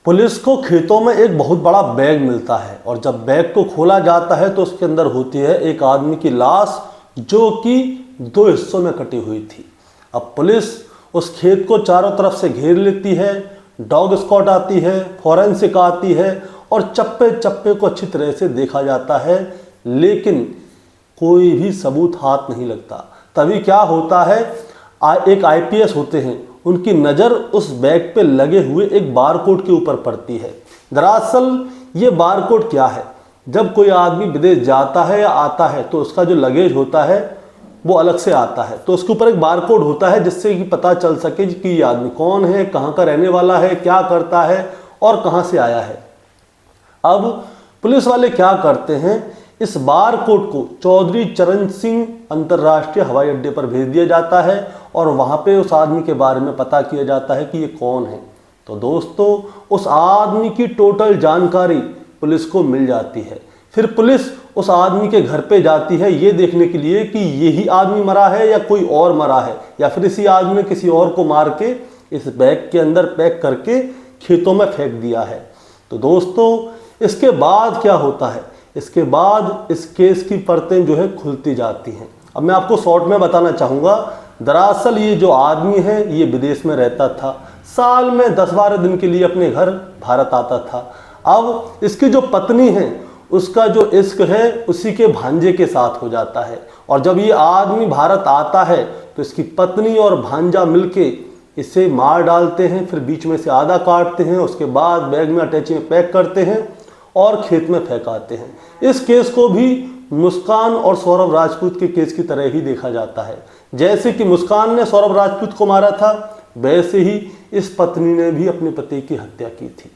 Police को खेतों में एक बहुत बड़ा बैग मिलता है और जब बैग को खोला जाता है तो उसके अंदर होती है एक आदमी की लाश जो कि दो हिस्सों में कटी हुई थी। अब पुलिस उस खेत को चारों तरफ से घेर लेती है, डॉग स्क्वाड आती है, फॉरेंसिक आती है और चप्पे चप्पे को अच्छी तरह से देखा जाता है, लेकिन कोई भी सबूत हाथ नहीं लगता। तभी क्या होता है, एक आईपीएस होते हैं, उनकी नज़र उस बैग पे लगे हुए एक बारकोड के ऊपर पड़ती है। दरअसल ये बारकोड क्या है, जब कोई आदमी विदेश जाता है या आता है तो उसका जो लगेज होता है वो अलग से आता है, तो उसके ऊपर एक बारकोड होता है जिससे कि पता चल सके कि ये आदमी कौन है, कहाँ का रहने वाला है, क्या करता है और कहाँ से आया है। अब पुलिस वाले क्या करते हैं, इस बारकोड को चौधरी चरण सिंह अंतर्राष्ट्रीय हवाई अड्डे पर भेज दिया जाता है और वहाँ पे उस आदमी के बारे में पता किया जाता है कि ये कौन है। तो दोस्तों उस आदमी की टोटल जानकारी पुलिस को मिल जाती है। फिर पुलिस उस आदमी के घर पे जाती है ये देखने के लिए कि यही आदमी मरा है या कोई और मरा है, या फिर इसी आदमी ने किसी और को मार के इस बैग के अंदर पैक करके खेतों में फेंक दिया है। तो दोस्तों इसके बाद क्या होता है, इसके बाद इस केस की परतें जो है खुलती जाती हैं। अब मैं आपको शॉर्ट में बताना चाहूँगा, दरअसल ये जो आदमी है ये विदेश में रहता था, साल में 10-12 दिन के लिए अपने घर भारत आता था। अब इसकी जो पत्नी है उसका जो इश्क है उसी के भांजे के साथ हो जाता है, और जब ये आदमी भारत आता है तो इसकी पत्नी और भांजा मिलके इसे मार डालते हैं, फिर बीच में से आधा काटते हैं, उसके बाद बैग में अटैची में पैक करते हैं और खेत में फेंकाते हैं। इस केस को भी मुस्कान और सौरभ राजपूत के केस की तरह ही देखा जाता है। जैसे कि मुस्कान ने सौरभ राजपूत को मारा था, वैसे ही इस पत्नी ने भी अपने पति की हत्या की थी।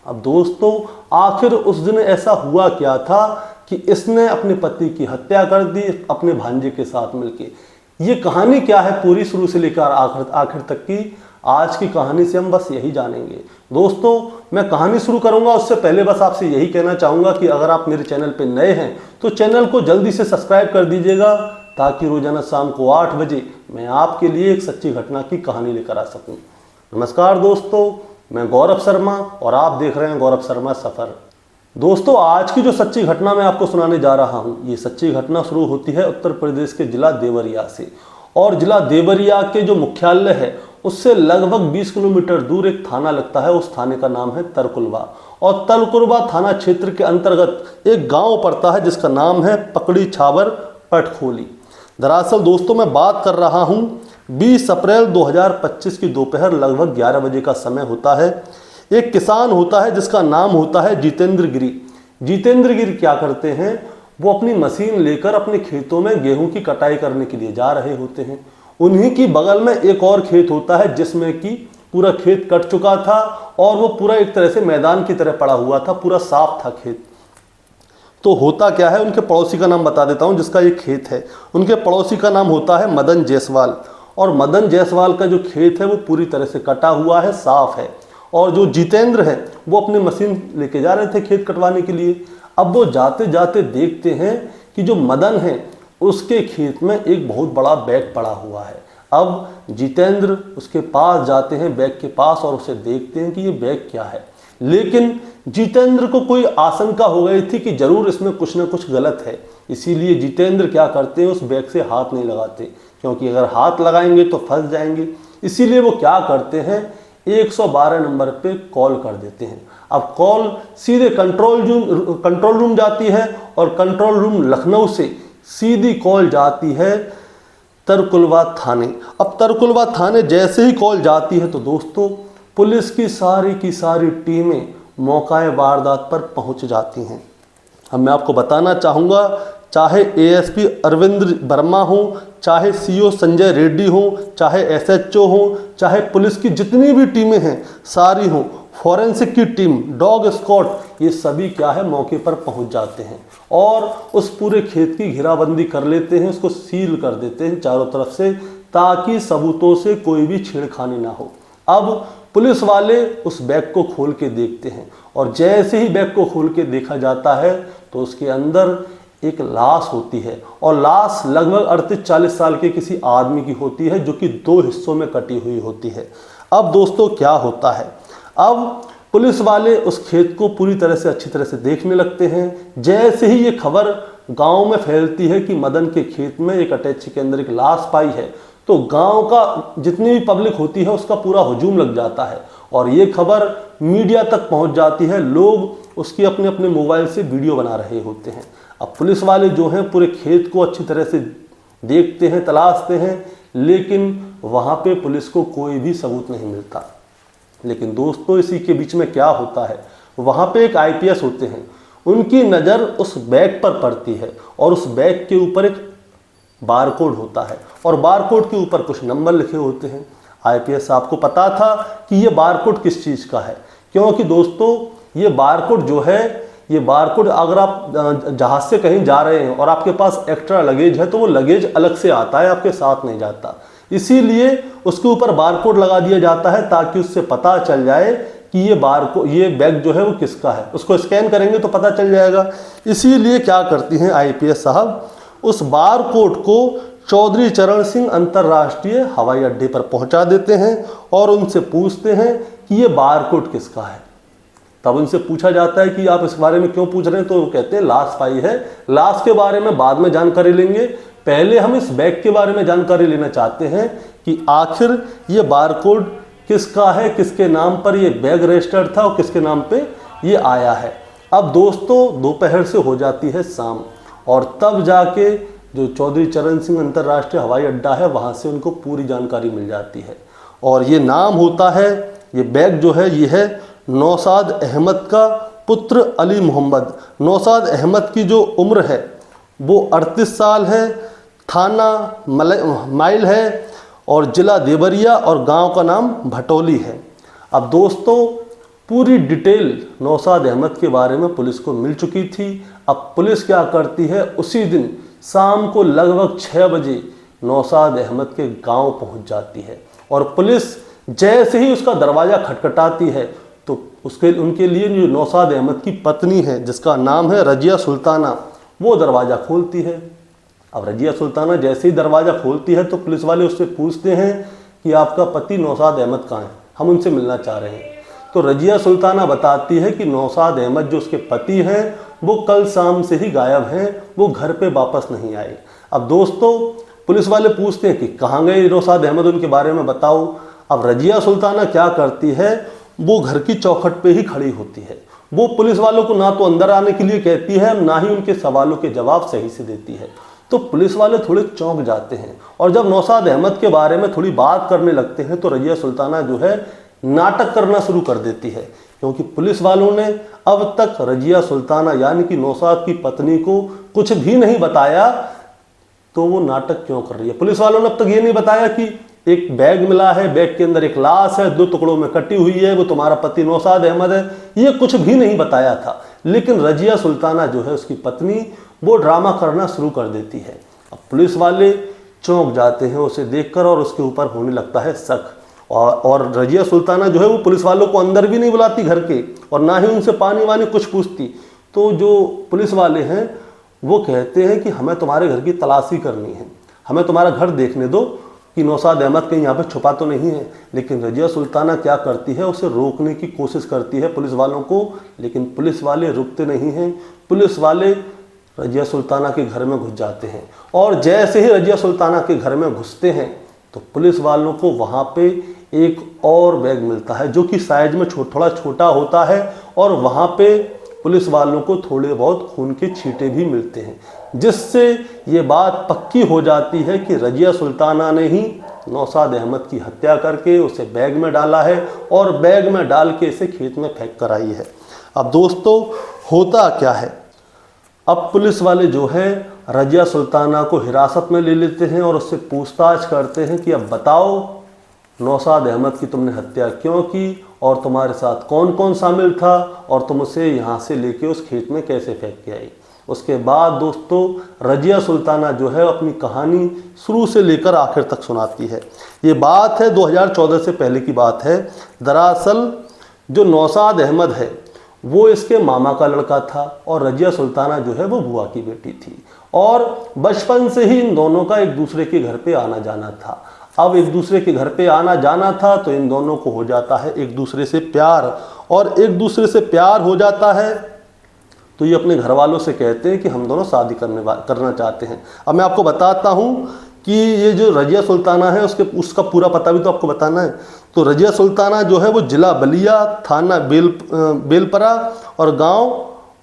अब दोस्तों आखिर उस दिन ऐसा हुआ क्या था कि इसने अपने पति की हत्या कर दी अपने भांजे के साथ मिलके। ये कहानी क्या है पूरी शुरू से लेकर आखिर तक की, आज की कहानी से हम बस यही जानेंगे। दोस्तों मैं कहानी शुरू करूंगा उससे पहले बस आपसे यही कहना चाहूँगा कि अगर आप मेरे चैनल पर नए हैं तो चैनल को जल्दी से सब्सक्राइब कर दीजिएगा, ताकि रोजाना शाम को 8 बजे मैं आपके लिए एक सच्ची घटना की कहानी लेकर आ सकूं। नमस्कार दोस्तों, मैं गौरव शर्मा और आप देख रहे हैं गौरव शर्मा सफ़र। दोस्तों आज की जो सच्ची घटना मैं आपको सुनाने जा रहा हूं, ये सच्ची घटना शुरू होती है उत्तर प्रदेश के जिला देवरिया से, और जिला देवरिया के जो मुख्यालय है उससे लगभग 20 किलोमीटर दूर एक थाना लगता है। उस थाने का नाम है तरकुलवा, और तरकुलवा थाना क्षेत्र के अंतर्गत एक गाँव पड़ता है जिसका नाम है पकड़ी छाबर पटखोली। दरअसल दोस्तों मैं बात कर रहा हूं 20 अप्रैल 2025 की दोपहर लगभग 11 बजे का समय होता है। एक किसान होता है जिसका नाम होता है जितेंद्र गिरी। जितेंद्र गिरी क्या करते हैं, वो अपनी मशीन लेकर अपने खेतों में गेहूं की कटाई करने के लिए जा रहे होते हैं। उन्हीं की बगल में एक और खेत होता है जिसमें कि पूरा खेत कट चुका था और वो पूरा एक तरह से मैदान की तरह पड़ा हुआ था, पूरा साफ था खेत। तो होता क्या है, उनके पड़ोसी का नाम बता देता हूं जिसका ये खेत है। उनके पड़ोसी का नाम होता है मदन जायसवाल, और मदन जायसवाल का जो खेत है वो पूरी तरह से कटा हुआ है, साफ है। और जो जितेंद्र है वो अपने मशीन लेके जा रहे थे खेत कटवाने के लिए। अब वो जाते जाते देखते हैं कि जो मदन है उसके खेत में एक बहुत बड़ा बैग पड़ा हुआ है। अब जितेंद्र उसके पास जाते हैं, बैग के पास, और उसे देखते हैं कि ये बैग क्या है। लेकिन जितेंद्र को कोई आशंका हो गई थी कि जरूर इसमें कुछ ना कुछ गलत है, इसीलिए जितेंद्र क्या करते हैं, उस बैग से हाथ नहीं लगाते, क्योंकि अगर हाथ लगाएंगे तो फंस जाएंगे। इसीलिए वो क्या करते हैं, 112 नंबर पे कॉल कर देते हैं। अब कॉल सीधे कंट्रोल रूम जाती है, और कंट्रोल रूम लखनऊ से सीधी कॉल जाती है तरकुलवा थाने। अब तरकुलवा थाने जैसे ही कॉल जाती है तो दोस्तों पुलिस की सारी टीमें मौका वारदात पर पहुंच जाती हैं। अब मैं आपको बताना चाहूँगा, चाहे एएसपी अरविंद वर्मा हो, चाहे सीओ संजय रेड्डी हो, चाहे एसएचओ हो, चाहे पुलिस की जितनी भी टीमें हैं सारी हों, फॉरेंसिक की टीम, डॉग स्क्वाड, ये सभी क्या है मौके पर पहुंच जाते हैं और उस पूरे खेत की घेराबंदी कर लेते हैं, उसको सील कर देते हैं चारों तरफ से, ताकि सबूतों से कोई भी छेड़खानी ना हो। अब पुलिस वाले उस बैग को खोल के देखते हैं, और जैसे ही बैग को खोल के देखा जाता है तो उसके अंदर एक लाश होती है, और लाश लगभग 38-40 साल के किसी आदमी की होती है, जो कि 2 हिस्सों में कटी हुई होती है। अब दोस्तों क्या होता है, अब पुलिस वाले उस खेत को पूरी तरह से अच्छी तरह से देखने लगते हैं। जैसे ही ये खबर गांव में फैलती है कि मदन के खेत में एक अटैची के अंदर एक लाश पाई है, तो गांव का जितनी भी पब्लिक होती है उसका पूरा हुजूम लग जाता है और ये खबर मीडिया तक पहुंच जाती है। लोग उसकी अपने अपने मोबाइल से वीडियो बना रहे होते हैं। अब पुलिस वाले जो हैं पूरे खेत को अच्छी तरह से देखते हैं, तलाशते हैं, लेकिन वहाँ पे पुलिस को कोई भी सबूत नहीं मिलता। लेकिन दोस्तों, इसी के बीच में क्या होता है, वहाँ पे एक आईपीएस होते हैं, उनकी नज़र उस बैग पर पड़ती है और उस बैग के ऊपर एक बारकोड होता है और बारकोड के ऊपर कुछ नंबर लिखे होते हैं। आईपीएस साहब को पता था कि ये बारकोड किस चीज़ का है, क्योंकि दोस्तों ये बारकोड जो है, ये बारकोड अगर आप जहाज़ से कहीं जा रहे हैं और आपके पास एक्स्ट्रा लगेज है तो वो लगेज अलग से आता है, आपके साथ नहीं जाता। इसीलिए उसके ऊपर बारकोड लगा दिया जाता है ताकि उससे पता चल जाए कि ये बैग जो है वो किसका है। उसको स्कैन करेंगे तो पता चल जाएगा। इसीलिए क्या करती हैं आईपीएस साहब, उस बारकोड को चौधरी चरण सिंह अंतर्राष्ट्रीय हवाई अड्डे पर पहुंचा देते हैं और उनसे पूछते हैं कि ये बारकोड किसका है। तब उनसे पूछा जाता है कि आप इस बारे में क्यों पूछ रहे हैं, तो वो कहते हैं लाश पाई है, लाश के बारे में बाद में जानकारी लेंगे, पहले हम इस बैग के बारे में जानकारी लेना चाहते हैं कि आखिर ये बारकोड किसका है, किसके नाम पर ये बैग रजिस्टर्ड था और किसके नाम पे ये आया है। अब दोस्तों दोपहर से हो जाती है शाम और तब जाके जो चौधरी चरण सिंह अंतर्राष्ट्रीय हवाई अड्डा है वहाँ से उनको पूरी जानकारी मिल जाती है और ये नाम होता है, ये बैग जो है ये है नौशाद अहमद का पुत्र अली मोहम्मद। नौशाद अहमद की जो उम्र है वो 38 साल है, थाना माइल है और ज़िला देवरिया और गांव का नाम भटोली है। अब दोस्तों पूरी डिटेल नौशाद अहमद के बारे में पुलिस को मिल चुकी थी। अब पुलिस क्या करती है, उसी दिन शाम को लगभग 6 बजे नौशाद अहमद के गांव पहुंच जाती है और पुलिस जैसे ही उसका दरवाज़ा खटखटाती है तो उनके लिए जो नौशाद अहमद की पत्नी है जिसका नाम है रजिया सुल्ताना, वो दरवाज़ा खोलती है। अब रजिया सुल्ताना जैसे ही दरवाज़ा खोलती है तो पुलिस वाले उससे पूछते हैं कि आपका पति नौशाद अहमद कहाँ है, हम उनसे मिलना चाह रहे हैं। तो रजिया सुल्ताना बताती है कि नौशाद अहमद जो उसके पति हैं वो कल शाम से ही गायब हैं, वो घर पे वापस नहीं आए। अब दोस्तों पुलिस वाले पूछते हैं कि कहाँ गए नौशाद अहमद, उनके बारे में बताओ। अब रजिया सुल्ताना क्या करती है, वो घर की चौखट पे ही खड़ी होती है। वो पुलिस वालों को ना तो अंदर आने के लिए कहती है, ना ही उनके सवालों के जवाब सही से देती है। तो पुलिस वाले थोड़े चौंक जाते हैं और जब नौशाद अहमद के बारे में थोड़ी बात करने लगते हैं तो रजिया सुल्ताना जो है नाटक करना शुरू कर देती है, क्योंकि पुलिस वालों ने अब तक रजिया सुल्ताना यानी कि नौशाद की पत्नी को कुछ भी नहीं बताया, तो वो नाटक क्यों कर रही है। पुलिस वालों ने अब तक ये नहीं बताया कि एक बैग मिला है, बैग के अंदर एक लाश है, 2 टुकड़ों में कटी हुई है, वो तुम्हारा पति नौशाद अहमद है, ये कुछ भी नहीं बताया था। लेकिन रजिया सुल्ताना जो है उसकी पत्नी, वो ड्रामा करना शुरू कर देती है। अब पुलिस वाले चौंक जाते हैं उसे देखकर और उसके ऊपर होने लगता है शक। और रजिया सुल्ताना जो है वो पुलिस वालों को अंदर भी नहीं बुलाती घर के और ना ही उनसे पानी वानी कुछ पूछती। तो जो पुलिस वाले हैं वो कहते हैं कि हमें तुम्हारे घर की तलाशी करनी है, हमें तुम्हारा घर देखने दो कि नौशाद अहमद कहीं यहाँ पे छुपा तो नहीं है। लेकिन रजिया सुल्ताना क्या करती है, उसे रोकने की कोशिश करती है पुलिस वालों को, लेकिन पुलिस वाले रुकते नहीं हैं। पुलिस वाले रजिया सुल्ताना के घर में घुस जाते हैं और जैसे ही रजिया सुल्ताना के घर में घुसते हैं तो पुलिस वालों को वहाँ पे एक और बैग मिलता है जो कि साइज में थोड़ा छोटा होता है और वहाँ पे पुलिस वालों को थोड़े बहुत खून के छींटे भी मिलते हैं, जिससे ये बात पक्की हो जाती है कि रजिया सुल्ताना ने ही नौशाद अहमद की हत्या करके उसे बैग में डाला है और बैग में डाल के इसे खेत में फेंक कर आई है। अब दोस्तों होता क्या है, अब पुलिस वाले जो है रजिया सुल्ताना को हिरासत में ले लेते हैं और उससे पूछताछ करते हैं कि अब बताओ नौशाद अहमद की तुमने हत्या क्यों की और तुम्हारे साथ कौन कौन शामिल था और तुम उसे यहाँ से लेके उस खेत में कैसे फेंक के आई। उसके बाद दोस्तों रजिया सुल्ताना जो है अपनी कहानी शुरू से लेकर आखिर तक सुनाती है। ये बात है 2014 से पहले की बात है। दरअसल जो नौशाद अहमद है वो इसके मामा का लड़का था और रजिया सुल्ताना जो है वो बुआ की बेटी थी और बचपन से ही इन दोनों का एक दूसरे के घर पे आना जाना था। अब एक दूसरे के घर पे आना जाना था, तो इन दोनों को हो जाता है एक दूसरे से प्यार, और एक दूसरे से प्यार हो जाता है तो ये अपने घर वालों से कहते हैं कि हम दोनों शादी करना चाहते हैं। अब मैं आपको बताता हूँ कि ये जो रजिया सुल्ताना है उसका पूरा पता भी तो आपको बताना है। तो रजिया सुल्ताना जो है वो जिला बलिया, थाना बेलपरा और गांव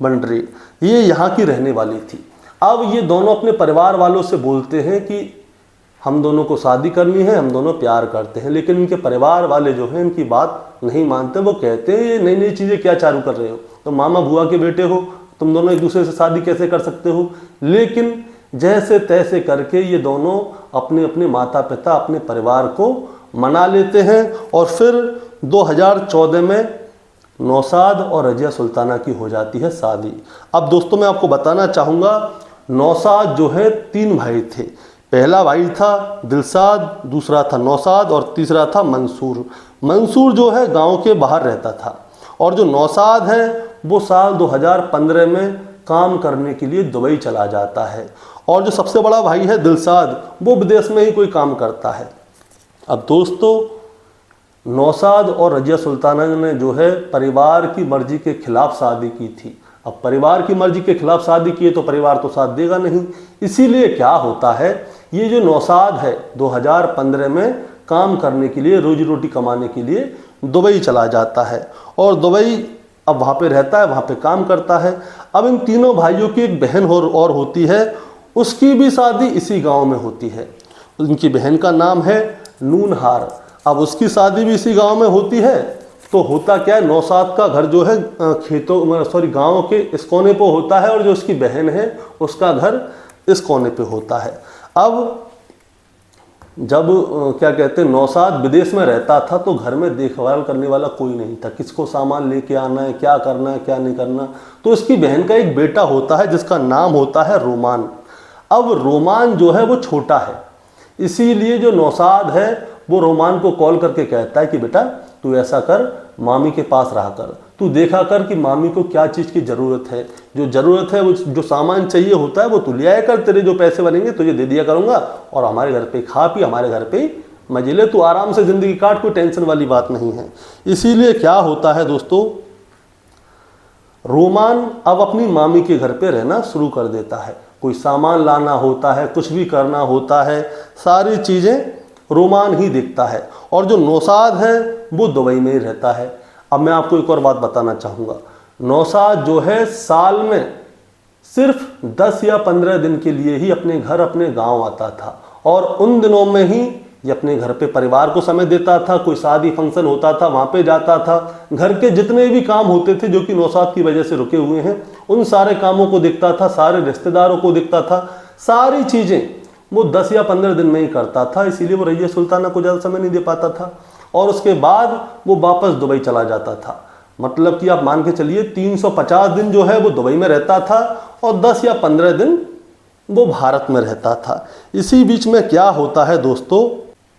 बंडरी, ये यहाँ की रहने वाली थी। अब ये दोनों अपने परिवार वालों से बोलते हैं कि हम दोनों को शादी करनी है, हम दोनों प्यार करते हैं, लेकिन इनके परिवार वाले जो हैं इनकी बात नहीं मानते। वो कहते हैं ये नई नई चीज़ें क्या चालू कर रहे हो, तो मामा बुआ के बेटे हो, तुम दोनों एक दूसरे से शादी कैसे कर सकते हो। लेकिन जैसे तैसे करके ये दोनों अपने अपने माता पिता, अपने परिवार को मना लेते हैं, और फिर 2014 में नौशाद और रजिया सुल्ताना की हो जाती है शादी। अब दोस्तों मैं आपको बताना चाहूँगा, नौशाद जो है 3 भाई थे। पहला भाई था दिलशाद, दूसरा था नौशाद और तीसरा था मंसूर। मंसूर जो है गांव के बाहर रहता था, और जो नौशाद है वो साल 2015 में काम करने के लिए दुबई चला जाता है, और जो सबसे बड़ा भाई है दिलशाद वो विदेश में ही कोई काम करता है। अब दोस्तों नौशाद और रजिया सुल्ताना ने जो है परिवार की मर्जी के खिलाफ शादी की थी। अब परिवार की मर्जी के खिलाफ शादी की है तो परिवार तो साथ देगा नहीं। इसीलिए क्या होता है, ये जो नौशाद है 2015 में काम करने के लिए, रोजी रोटी कमाने के लिए दुबई चला जाता है, और दुबई अब वहाँ पे रहता है, वहाँ पे काम करता है। अब इन तीनों भाइयों की एक बहन और होती है, उसकी भी शादी इसी गांव में होती है। उनकी बहन का नाम है नूनहार। अब उसकी शादी भी इसी गांव में होती है। तो होता क्या है, नौशाद का घर जो है गांव के इस कोने पे होता है, और जो उसकी बहन है उसका घर इस कोने पे होता है। अब जब क्या कहते हैं नौशाद विदेश में रहता था तो घर में देखभाल करने वाला कोई नहीं था, किसको सामान लेके आना है, क्या करना है, क्या नहीं करना। तो उसकी बहन का एक बेटा होता है जिसका नाम होता है रोमान। अब रोमान जो है वो छोटा है, इसीलिए जो नौशाद है वो रोमान को कॉल करके कहता है कि बेटा तू ऐसा कर, मामी के पास रहा कर, तू देखा कर कि मामी को क्या चीज़ की ज़रूरत है, जो ज़रूरत है वो जो सामान चाहिए होता है वो तू ले आया कर, तेरे जो पैसे बनेंगे तुझे दे दिया करूँगा, और हमारे घर पे खा पी, हमारे घर पे मजे ले, तू आराम से ज़िंदगी काट, कोई टेंशन वाली बात नहीं है। इसीलिए क्या होता है दोस्तों, रोमान अब अपनी मामी के घर पे रहना शुरू कर देता है। कोई सामान लाना होता है, कुछ भी करना होता है, सारी चीज़ें रोमान ही देखता है, और जो नौशाद है वो दुबई में ही रहता है। अब मैं आपको एक और बात बताना चाहूँगा, नौशाद जो है साल में सिर्फ 10 या 15 दिन के लिए ही अपने घर, अपने गांव आता था, और उन दिनों में ही ये अपने घर पे परिवार को समय देता था। कोई शादी फंक्शन होता था वहाँ पे जाता था, घर के जितने भी काम होते थे जो कि नौशाद की वजह से रुके हुए हैं उन सारे कामों को देखता था, सारे रिश्तेदारों को देखता था, सारी चीज़ें वो 10 या 15 दिन में ही करता था। इसीलिए वो रजिया सुल्ताना को ज़्यादा समय नहीं दे पाता था, और उसके बाद वो वापस दुबई चला जाता था। मतलब कि आप मान के चलिए 350 दिन जो है वो दुबई में रहता था, और 10 या 15 दिन वो भारत में रहता था। इसी बीच में क्या होता है दोस्तों,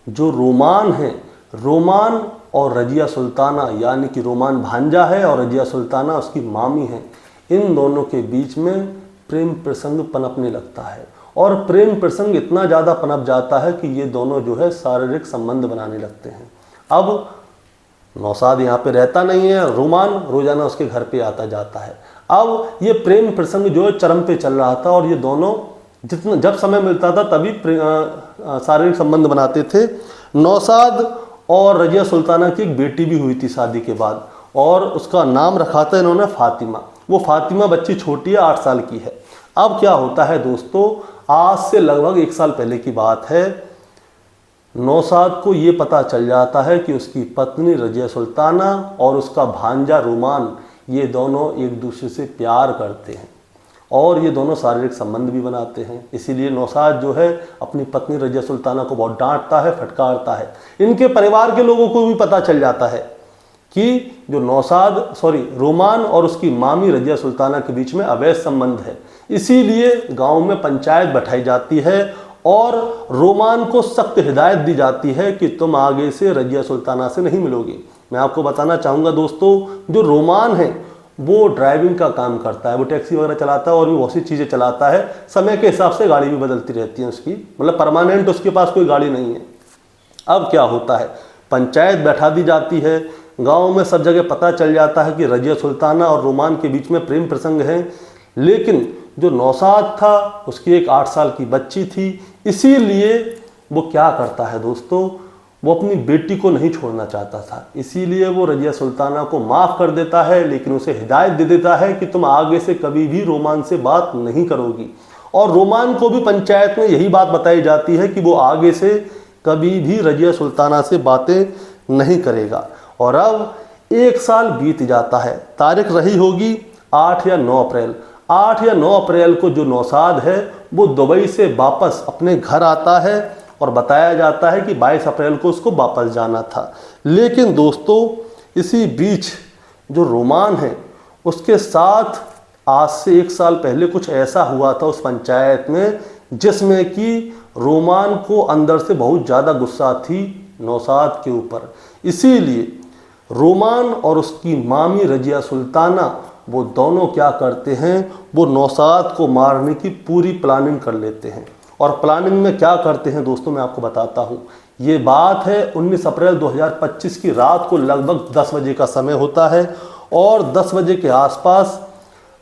जो रोमान है, रोमान और रजिया सुल्ताना, यानी कि रोमान भांजा है और रजिया सुल्ताना उसकी मामी है, इन दोनों के बीच में प्रेम प्रसंग पनपने लगता है, और प्रेम प्रसंग इतना ज़्यादा पनप जाता है कि ये दोनों जो है शारीरिक संबंध बनाने लगते हैं। अब नौशाद यहाँ पे रहता नहीं है, रोमान रोजाना उसके घर पे आता जाता है। अब ये प्रेम प्रसंग जो है चरम पे चल रहा था, और ये दोनों जब समय मिलता था तभी शारीरिक संबंध बनाते थे। नौशाद और रजिया सुल्ताना की एक बेटी भी हुई थी शादी के बाद, और उसका नाम रखा था इन्होंने फातिमा। वो फातिमा बच्ची छोटी है, 8 साल की है। अब क्या होता है दोस्तों, आज से लगभग 1 साल पहले की बात है, नौशाद को ये पता चल जाता है कि उसकी पत्नी रजिया सुल्ताना और उसका भांजा रोमान, ये दोनों एक दूसरे से प्यार करते हैं, और ये दोनों शारीरिक संबंध भी बनाते हैं। इसीलिए नौशाद जो है अपनी पत्नी रजिया सुल्ताना को बहुत डांटता है, फटकारता है। इनके परिवार के लोगों को भी पता चल जाता है कि जो रोमान और उसकी मामी रजिया सुल्ताना के बीच में अवैध संबंध है। इसीलिए गांव में पंचायत बैठाई जाती है, और रोमान को सख्त हिदायत दी जाती है कि तुम आगे से रजिया सुल्ताना से नहीं मिलोगे। मैं आपको बताना चाहूँगा दोस्तों, जो रोमान है वो ड्राइविंग का काम करता है, वो टैक्सी वगैरह चलाता है और भी बहुत सी चीज़ें चलाता है। समय के हिसाब से गाड़ी भी बदलती रहती है उसकी, मतलब परमानेंट उसके पास कोई गाड़ी नहीं है। अब क्या होता है, पंचायत बैठा दी जाती है, गांव में सब जगह पता चल जाता है कि रजिया सुल्ताना और रोमान के बीच में प्रेम प्रसंग है। लेकिन जो नौशाद था उसकी एक 8 साल की बच्ची थी, इसीलिए वो क्या करता है दोस्तों, वो अपनी बेटी को नहीं छोड़ना चाहता था, इसीलिए वो रजिया सुल्ताना को माफ़ कर देता है, लेकिन उसे हिदायत दे देता है कि तुम आगे से कभी भी रोमान से बात नहीं करोगी। और रोमान को भी पंचायत में यही बात बताई जाती है कि वो आगे से कभी भी रजिया सुल्ताना से बातें नहीं करेगा। और अब 1 साल बीत जाता है, तारीख रही होगी 8 या 9 अप्रैल। 8 या 9 अप्रैल को जो नौशाद है वो दुबई से वापस अपने घर आता है और बताया जाता है कि 22 अप्रैल को उसको वापस जाना था। लेकिन दोस्तों इसी बीच जो रोमान है उसके साथ आज से 1 साल पहले कुछ ऐसा हुआ था उस पंचायत में, जिसमें कि रोमान को अंदर से बहुत ज़्यादा गुस्सा थी नौशाद के ऊपर। इसीलिए रोमान और उसकी मामी रजिया सुल्ताना वो दोनों क्या करते हैं, वो नौशाद को मारने की पूरी प्लानिंग कर लेते हैं। और प्लानिंग में क्या करते हैं दोस्तों मैं आपको बताता हूँ। ये बात है 19 अप्रैल 2025 की रात को, लगभग 10 बजे का समय होता है। और 10 बजे के आसपास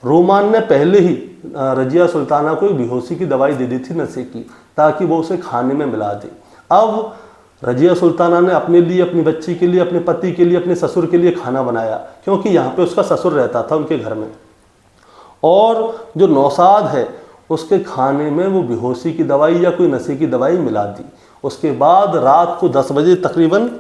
रोमान ने पहले ही रजिया सुल्ताना को एक बेहोशी की दवाई दे दी थी नशे की, ताकि वो उसे खाने में मिला दे। अब रजिया सुल्ताना ने अपने लिए, अपनी बच्ची के लिए, अपने पति के लिए, अपने ससुर के लिए खाना बनाया, क्योंकि यहाँ पे उसका ससुर रहता था उनके घर में। और जो नौशाद है उसके खाने में वो बेहोशी की दवाई या कोई नशे की दवाई मिला दी। उसके बाद रात को 10 बजे तकरीबन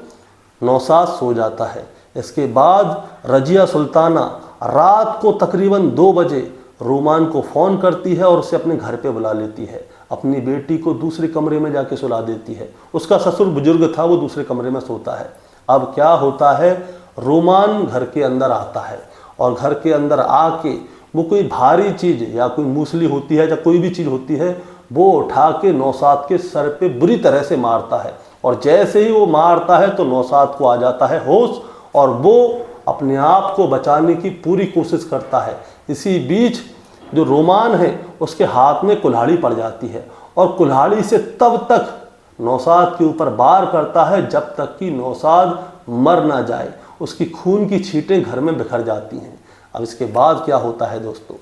नौशाद सो जाता है। इसके बाद रजिया सुल्ताना रात को तकरीबन 2 बजे रोमान को फ़ोन करती है और उसे अपने घर पे बुला लेती है। अपनी बेटी को दूसरे कमरे में जाके सुला देती है। उसका ससुर बुजुर्ग था, वो दूसरे कमरे में सोता है। अब क्या होता है, रोमान घर के अंदर आता है और घर के अंदर आके वो कोई भारी चीज़ या कोई मूसली होती है या कोई भी चीज़ होती है वो उठा के नौशाद के सर पे बुरी तरह से मारता है। और जैसे ही वो मारता है तो नौशाद को आ जाता है होश और वो अपने आप को बचाने की पूरी कोशिश करता है। इसी बीच जो रोमान है उसके हाथ में कुल्हाड़ी पड़ जाती है और कुल्हाड़ी से तब तक नौशाद के ऊपर वार करता है जब तक कि नौशाद मर ना जाए। उसकी खून की छींटें घर में बिखर जाती हैं। अब इसके बाद क्या होता है दोस्तों,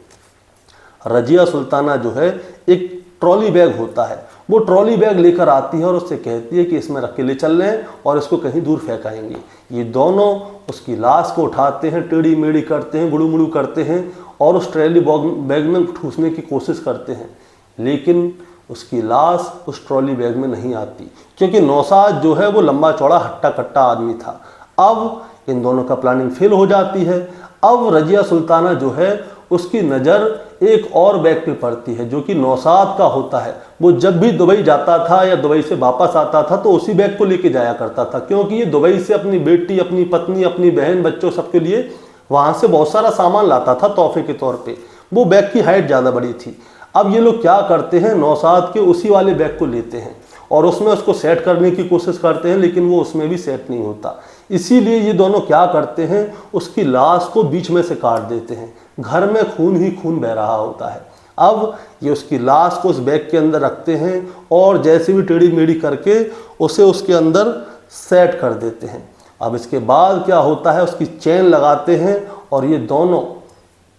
रजिया सुल्ताना जो है एक ट्रॉली बैग होता है, वो ट्रॉली बैग लेकर आती है और उससे कहती है कि इसमें रख के ले चल रहे हैं और इसको कहीं दूर फेंकाएंगे। ये दोनों उसकी लाश को उठाते हैं, टेढ़ी मेढ़ी करते हैं, गुड़ू मुड़ू करते हैं और उस ट्रॉली बैग में ठूसने की कोशिश करते हैं। लेकिन उसकी लाश उस ट्रॉली बैग में नहीं आती, क्योंकि नौशाद जो है वो लंबा चौड़ा हट्टा कट्टा आदमी था। अब इन दोनों का प्लानिंग फेल हो जाती है। अब रजिया सुल्ताना जो है उसकी नज़र एक और बैग पे पड़ती है जो कि नौशाद का होता है। वो जब भी दुबई जाता था या दुबई से वापस आता था तो उसी बैग को लेके जाया करता था, क्योंकि ये दुबई से अपनी बेटी, अपनी पत्नी, अपनी बहन, बच्चों सबके लिए वहाँ से बहुत सारा सामान लाता था तोहफे के तौर पे। वो बैग की हाइट ज़्यादा बड़ी थी। अब ये लोग क्या करते हैं, नौशाद के उसी वाले बैग को लेते हैं और उसमें उसको सेट करने की कोशिश करते हैं, लेकिन वो उसमें भी सेट नहीं होता। इसीलिए ये दोनों क्या करते हैं, उसकी लाश को बीच में से काट देते हैं। घर में खून ही खून बह रहा होता है। अब ये उसकी लाश को उस बैग के अंदर रखते हैं और जैसे भी टेढ़ी मेढ़ी करके उसे उसके अंदर सेट कर देते हैं। अब इसके बाद क्या होता है, उसकी चेन लगाते हैं और ये दोनों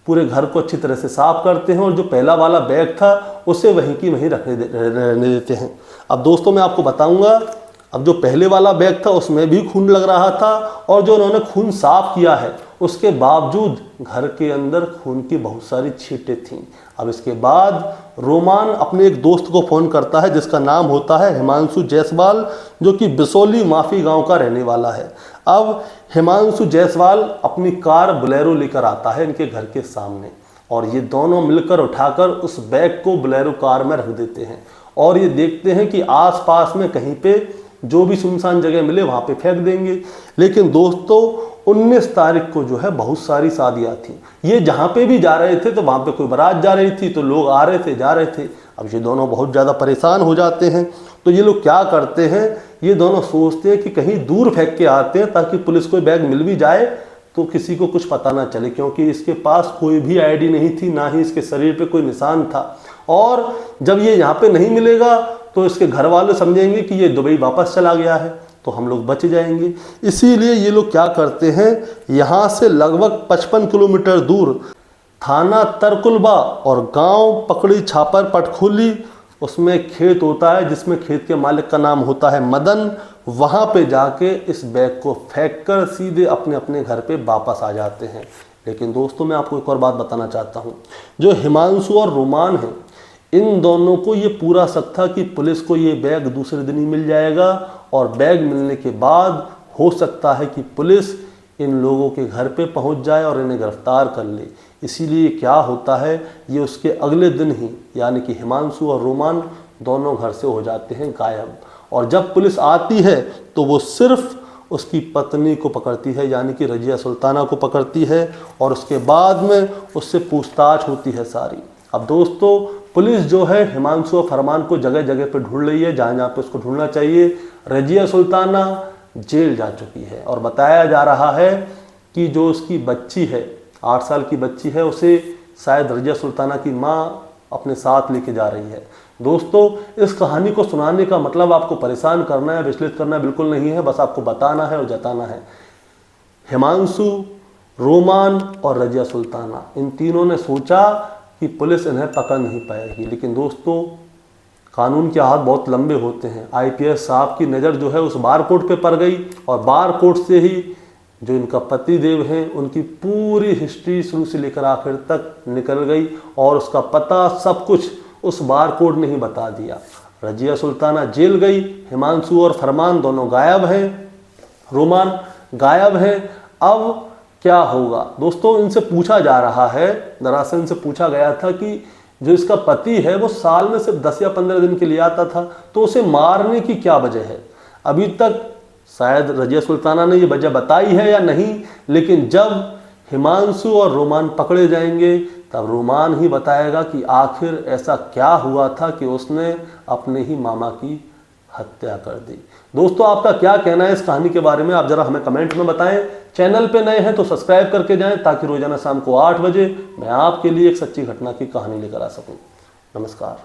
पूरे घर को अच्छी तरह से साफ करते हैं और जो पहला वाला बैग था उसे वहीं की वहीं रहने देते हैं। अब दोस्तों मैं आपको बताऊंगा, अब जो पहले वाला बैग था उसमें भी खून लग रहा था और जो उन्होंने खून साफ किया है उसके बावजूद घर के अंदर खून की बहुत सारी छींटें थीं। अब इसके बाद रोमान अपने एक दोस्त को फ़ोन करता है जिसका नाम होता है हिमांशु जायसवाल, जो कि बिसोली माफी गांव का रहने वाला है। अब हिमांशु जायसवाल अपनी कार बोलेरो लेकर आता है इनके घर के सामने और ये दोनों मिलकर उठाकर उस बैग को बोलेरो कार में रख देते हैं और ये देखते हैं कि आसपास में कहीं पे जो भी सुनसान जगह मिले वहाँ पे फेंक देंगे। लेकिन दोस्तों 19 तारीख को जो है बहुत सारी शादियाँ थी। ये जहाँ पे भी जा रहे थे तो वहाँ पे कोई बारात जा रही थी, तो लोग आ रहे थे, जा रहे थे। अब ये दोनों बहुत ज़्यादा परेशान हो जाते हैं। तो ये लोग क्या करते हैं, ये दोनों सोचते हैं कि कहीं दूर फेंक के आते हैं ताकि पुलिस को बैग मिल भी जाए तो किसी को कुछ पता ना चले, क्योंकि इसके पास कोई भी आईडी नहीं थी, ना ही इसके शरीर पे कोई निशान था। और जब ये यहाँ पे नहीं मिलेगा तो इसके घर वाले समझेंगे कि ये दुबई वापस चला गया है। तो हम लोग बच जाएंगे। इसीलिए ये लोग क्या करते हैं, यहाँ से लगभग 55 किलोमीटर दूर थाना तरकुलबा और गांव पकड़ी छापर पटखोली, उसमें खेत होता है जिसमें खेत के मालिक का नाम होता है मदन, वहाँ पे जाके इस बैग को फेंक कर सीधे अपने अपने घर पे वापस आ जाते हैं। लेकिन दोस्तों मैं आपको एक और बात बताना चाहता हूँ, जो हिमांशु और रोमान हैं, इन दोनों को ये पूरा शक था कि पुलिस को ये बैग दूसरे दिन ही मिल जाएगा और बैग मिलने के बाद हो सकता है कि पुलिस इन लोगों के घर पे पहुंच जाए और इन्हें गिरफ्तार कर ले। इसीलिए क्या होता है, ये उसके अगले दिन ही यानी कि हिमांशु और रोमान दोनों घर से हो जाते हैं गायब। और जब पुलिस आती है तो वो सिर्फ उसकी पत्नी को पकड़ती है यानी कि रजिया सुल्ताना को पकड़ती है और उसके बाद में उससे पूछताछ होती है सारी। अब दोस्तों पुलिस जो है हिमांशु और फरमान को जगह जगह पे ढूंढ रही है, जहाँ जहाँ पे उसको ढूंढना चाहिए। रजिया सुल्ताना जेल जा चुकी है और बताया जा रहा है कि जो उसकी बच्ची है, 8 साल की बच्ची है, उसे शायद रजिया सुल्ताना की माँ अपने साथ लेके जा रही है। दोस्तों इस कहानी को सुनाने का मतलब आपको परेशान करना है, विचलित करना बिल्कुल नहीं है, बस आपको बताना है और जताना है। हिमांशु, रोमान और रजिया सुल्ताना, इन तीनों ने सोचा कि पुलिस इन्हें पकड़ नहीं पाएगी, लेकिन दोस्तों कानून के हाथ बहुत लंबे होते हैं। आईपीएस साहब की नज़र जो है उस बारकोड पे पड़ गई और बारकोड से ही जो इनका पति देव हैं उनकी पूरी हिस्ट्री शुरू से लेकर आखिर तक निकल गई और उसका पता सब कुछ उस बारकोड ने ही बता दिया। रजिया सुल्ताना जेल गई, हिमांशु और फरमान दोनों गायब हैं, रोमान गायब हैं। अब क्या होगा दोस्तों, इनसे पूछा जा रहा है, दरअसल इनसे पूछा गया था कि जो इसका पति है वो साल में सिर्फ 10 या 15 दिन के लिए आता था, तो उसे मारने की क्या वजह है। अभी तक शायद रजिया सुल्ताना ने ये वजह बताई है या नहीं, लेकिन जब हिमांशु और रोमान पकड़े जाएंगे तब रोमान ही बताएगा कि आखिर ऐसा क्या हुआ था कि उसने अपने ही मामा की हत्या कर दी। दोस्तों आपका क्या कहना है इस कहानी के बारे में, आप जरा हमें कमेंट में बताएं। चैनल पे नए हैं तो सब्सक्राइब करके जाएं ताकि रोजाना शाम को 8 बजे मैं आपके लिए एक सच्ची घटना की कहानी लेकर आ सकूं। नमस्कार।